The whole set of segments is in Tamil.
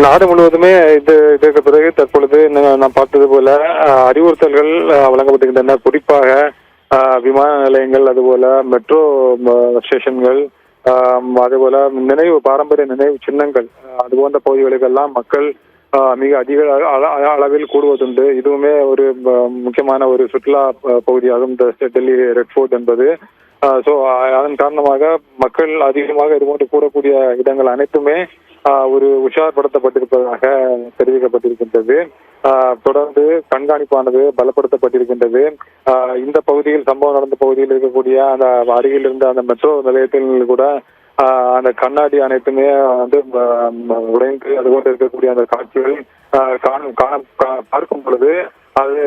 நாடு முழுவதுமே இதற்கு பிறகு தற்பொழுது நான் பார்த்தது போல அறிவுறுத்தல்கள் வழங்கப்பட்டிருக்கின்றன. குறிப்பாக விமான நிலையங்கள், அதுபோல மெட்ரோ ஸ்டேஷன்கள், அதுபோல பாரம்பரிய நினைவு சின்னங்கள், அது போன்ற பகுதிகளுக்கெல்லாம் மக்கள் மிக அதிக அளவில் கூடுவதுண்டு. இதுவுமே ஒரு முக்கியமான ஒரு சுற்றுலா பகுதியாகும் டெல்லி ரெட் ஃபோர்ட் என்பது. ஸோ அதன் காரணமாக மக்கள் அதிகமாக இதுபோன்று கூடக்கூடிய இடங்கள் அனைத்துமே ஒரு உஷார்படுத்தப்பட்டிருப்பதாக தெரிவிக்கப்பட்டிருக்கின்றது. தொடர்ந்து கண்காணிப்பானது பலப்படுத்தப்பட்டிருக்கின்றது. இந்த பகுதியில் சம்பவம் நடந்த பகுதியில் இருக்கக்கூடிய அந்த அருகில் இருந்த அந்த மெட்ரோ நிலையத்தில் கூட அந்த கண்ணாடி அனைத்துமே வந்து உடைந்து அதுபோன்று இருக்கக்கூடிய அந்த காட்சிகள் பார்க்கும் பொழுது அது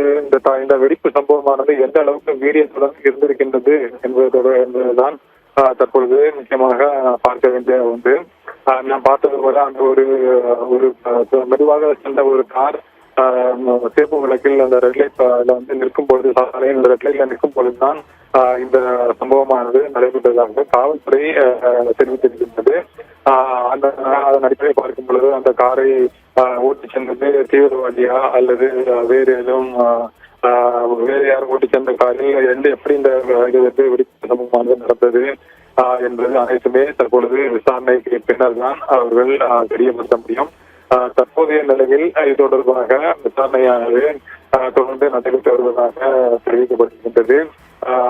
இந்த வெடிப்பு சம்பவமானது எந்த அளவுக்கு வீரியத்துடன் இருந்திருக்கின்றது என்பதுதான் தற்பொழுது முக்கியமாக பார்க்க வேண்டிய ஒன்று. நான் பார்த்தது போல அந்த ஒரு மெதுவாக சென்ற ஒரு கார் சேப்பு விளக்கில் அந்த ரெட் லைட்ல வந்து நிற்கும் பொழுது, சாலையில் இந்த ரெட் லைட்ல நிற்கும் பொழுதுதான் இந்த சம்பவமானது நடைபெற்றதாக காவல்துறை தெரிவித்திருக்கின்றது. அதன் அடிப்படையை பார்க்கும் பொழுது அந்த காரை ஓட்டி சென்றது தீவிரவாதியா அல்லது வேறு யாரும் ஓட்டி சென்ற காரில் எப்படி இந்த வெடிப்பு சம்பவமானது நடந்தது என்பது அனைத்துமே தற்பொழுது விசாரணைக்கு பின்னர் தான் அவர்கள் தெரியப்படுத்த முடியும். தற்போதைய நிலையில் இது தொடர்பாக விசாரணையானது தொடர்ந்து நடைபெற்று வருவதாக தெரிவிக்கப்பட்டிருக்கின்றது.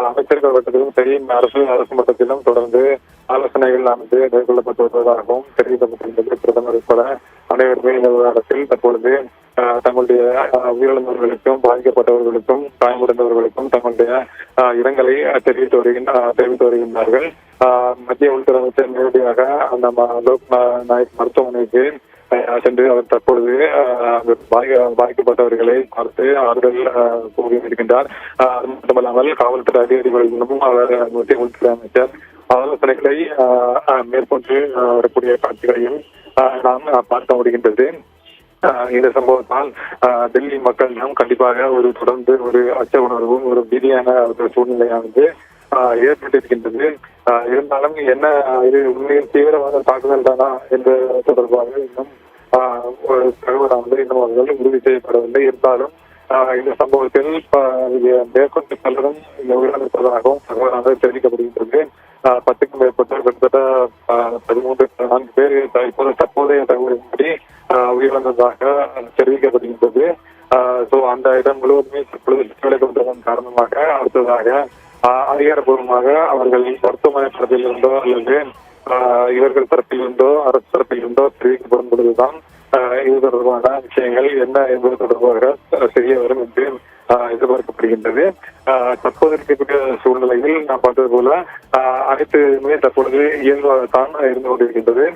அமைச்சர்கள் வட்டத்திலும் சரி, அரசு மட்டத்திலும் தொடர்ந்து ஆலோசனைகள் ஆனது மேற்கொள்ளப்பட்டு வருவதாகவும் தெரிவிக்கப்பட்டிருந்தது. பிரதமர் உட்பட அனைவருமே இந்த விவகாரத்தில் தற்பொழுது தங்களுடைய உயிரிழந்தவர்களுக்கும் பாதிக்கப்பட்டவர்களுக்கும் காயமடைந்தவர்களுக்கும் தங்களுடைய இரங்கலை தெரிவித்து வருகின்றார்கள். மத்திய உள்துறை அமைச்சர் நேரடியாக அந்த லோக் நாயக் மருத்துவமனைக்கு சென்று அவர் தற்பொழுது பாதிக்கப்பட்டவர்களை பார்த்து ஆறுதல் கூறியிருக்கின்றார். அது மட்டுமல்லாமல் காவல்துறை அதிகாரிகளிடமும் அவர் மத்திய உள்துறை அமைச்சர் ஆலோசனைகளை மேற்கொண்டு வரக்கூடிய காட்சிகளையும் நாம் பார்க்க முடிகின்றது. இந்த சம்பவத்தால் டெல்லி மக்களிடம் கண்டிப்பாக தொடர்ந்து ஒரு அச்ச உணர்வும் ஒரு பீதியான ஒரு சூழ்நிலையானது ஏற்பட்டிருக்கின்றது. இருந்தாலும் என்ன இது உண்மையில் தீவிரவாத தாக்குதல் தானா என்ற தொடர்பாக இன்னும் ஒரு தகவலானது இன்னும் அவர்கள் உறுதி செய்யப்படவில்லை. இருந்தாலும் இந்த சம்பவத்தில் மேற்கொண்டு பலரும் உயிரிழந்திருப்பதாகவும் தகவலானது தெரிவிக்கப்படுகின்றது. 10க்கும் மேற்பட்ட கிட்டத்தட்ட 13-14 பேர் தற்போதைய தகவலின்படி உயிரிழந்ததாக தெரிவிக்கப்படுகின்றது. அந்த இடம் முழுவதுமே தற்பொழுது சுற்றிவளைக்கப்பட்டதன் காரணமாக அடுத்ததாக அதிகாரப்பூர்வமாக அவர்கள் மருத்துவமனை தரப்பில் இருந்தோ அல்லது இவர்கள் தரப்பில் இருந்தோ அரசு தரப்பில் இருந்தோ தெரிவிக்கப்படும் பொழுதுதான் இது தொடர்பான விஷயங்கள் என்ன என்பது தொடர்பாக தெரிய வரும் என்று எதிர்பார்க்கப்படுகின்றது. தற்போது இருக்கக்கூடிய சூழ்நிலையில் நான் பார்த்தது போல அனைத்துமே தற்பொழுது இயல்பாகத்தான் இருந்து கொண்டிருக்கின்றது.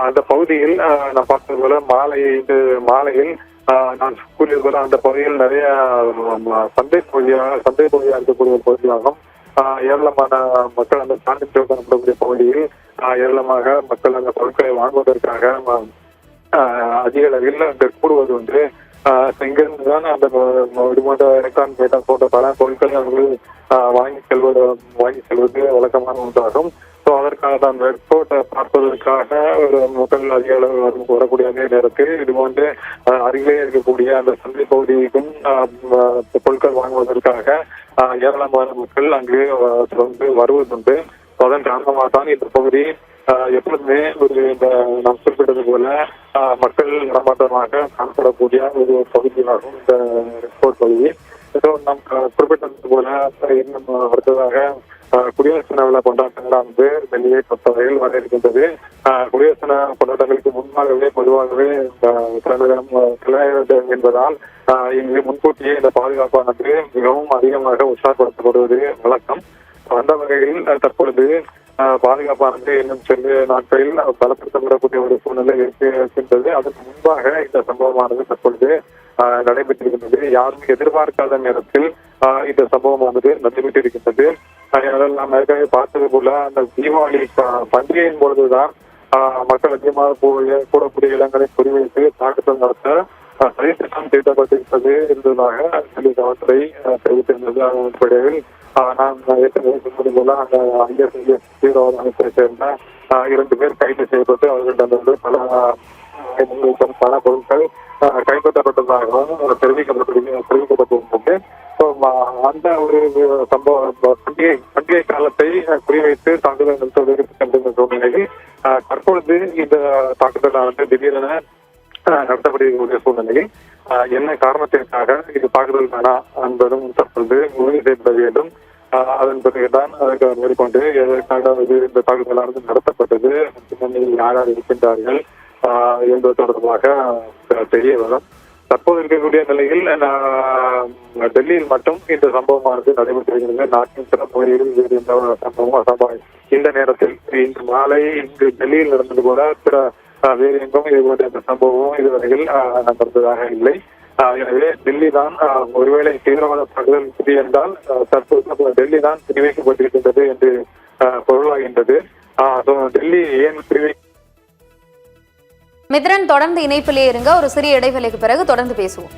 அந்த பகுதியில் நான் பார்த்தது போல மாலையில் நான் கூறியது போல அந்த பகுதியில் நிறைய சந்தை பகுதியாக இருக்கக்கூடிய பகுதியாகும். ஏராளமான மக்கள் அந்த சாந்தி காணப்படக்கூடிய பகுதியில் ஏராளமாக மக்கள் அந்த பொருட்களை வாங்குவதற்காக அதிக அளவில் அங்கு கூடுவது ஒன்று. இங்கிருந்துதான் அந்த எலக்ட்ரான் பேட்டா போன்ற பல பொருட்களை அவர்கள் வாங்கி செல்வது வழக்கமான ஒன்றாகும். அதற்காக தான் ரெட்ஃபோர்ட்டை பார்ப்பதற்காக ஒரு மக்கள் அதிக அளவு வரக்கூடிய அதே நேரத்தில் இதுபோன்று அருகிலே இருக்கக்கூடிய அந்த சந்தை பகுதிக்கும் பொருட்கள் வாங்குவதற்காக ஏராளமான மக்கள் அங்கு தொடர்ந்து வருவதுண்டு. அதன் காரணமாக தான் இந்த பகுதி எப்பொழுதுமே நாம் குறிப்பிட்டது போல மக்கள் நடமாட்டமாக காணப்படக்கூடிய ஒரு பகுதியாகும் இந்த ரெட்ஃபோர்ட் பகுதி. நாம் குறிப்பிட்டது போல இன்னும் அடுத்ததாக குடியரசு தின விழா கொண்டாட்டங்களானது டெல்லியை பொறுத்தவரையில் வர இருக்கின்றது. குடியரசு தின கொண்டாட்டங்களுக்கு முன்பாகவே பொதுவாகவே தலைநகரம் என்பதால் இங்கு முன்கூட்டியே இந்த பாதுகாப்பானது மிகவும் அதிகமாக உற்சாகப்படுத்தப்படுவது வழக்கம். அந்த வகையில் தற்பொழுது பாதுகாப்பானது இன்னும் சில நாட்களில் பலப்படுத்தப்படக்கூடிய ஒரு சூழ்நிலை இருக்கின்றது. அதற்கு முன்பாக இந்த சம்பவமானது தற்பொழுது நடைபெற்றிருக்கின்றது. யாரும் எதிர்பார்க்காத நேரத்தில் இந்த சம்பவமானது நடைபெற்றிருக்கின்றது. நாம் ஏற்கனவே பார்த்தது போல அந்த தீபாவளி பண்டிகையின் பொழுதுதான் மக்கள் அதிகமாக கூடக்கூடிய இடங்களை குறிவைத்து தாக்குதல் நடத்த சதித்திட்டம் தீட்டப்பட்டிருப்பது என்பதாக டெல்லி காவல்துறை தெரிவித்திருந்தது. அதன் அடிப்படையில் நான் ஏற்கனவே சொன்னது போல அந்த ஐஎஸ்ஐஎஸ் தீவிரவாத அமைப்பை சேர்ந்த 2 பேர் கைது செய்யப்பட்டு அவர்களிடம் பல பல பொருட்கள் கைப்பற்றப்பட்டதாகவும் தெரிவிக்கப்பட்டிருந்தது. அந்த ஒரு சம்பவம் பண்டிகை காலத்தை குறிவைத்து தாக்குதல் நடத்துவதற்கு சூழ்நிலையில் தற்பொழுது இந்த தாக்குதலானது திடீரென நடத்தப்படக்கூடிய சூழ்நிலையில் என்ன காரணத்திற்காக இது தாக்குதல் தானா என்பதும் தற்பொழுது உறுதி செய்யப்பட வேண்டும். அதன் பிறகுதான் அதற்கு மேற்கொண்டு எதற்காக இந்த தாக்குதலானது நடத்தப்பட்டது, பின்னணியில் யார் யார் இருக்கின்றார்கள் என்பது தொடர்பாக தெரிய வரும். தற்போது இருக்கக்கூடிய நிலையில் டெல்லியில் மட்டும் இந்த சம்பவமானது நடைபெற்றிருக்கிறது. நாட்டின் சில பகுதிகளில் வேறு எந்த சம்பவம் இந்த நேரத்தில் இன்று மாலை இங்கு டெல்லியில் நடந்தது போல பிற வேறு எங்கும் இதுபோன்ற இந்த சம்பவம் இதுவரையில் நடந்ததாக இல்லை. எனவே டெல்லி தான் ஒருவேளை தீவிரவாத தாக்குதல் புதி என்றால் தற்போது டெல்லி தான் குறிவைக்கப்பட்டிருக்கின்றது என்று பொருளாகின்றது. டெல்லி ஏன் மித்ரன் தொடர்ந்து இணைப்பிலே இருங்க. ஒரு சிறிய இடைவேளைக்கு பிறகு தொடர்ந்து பேசுவோம்.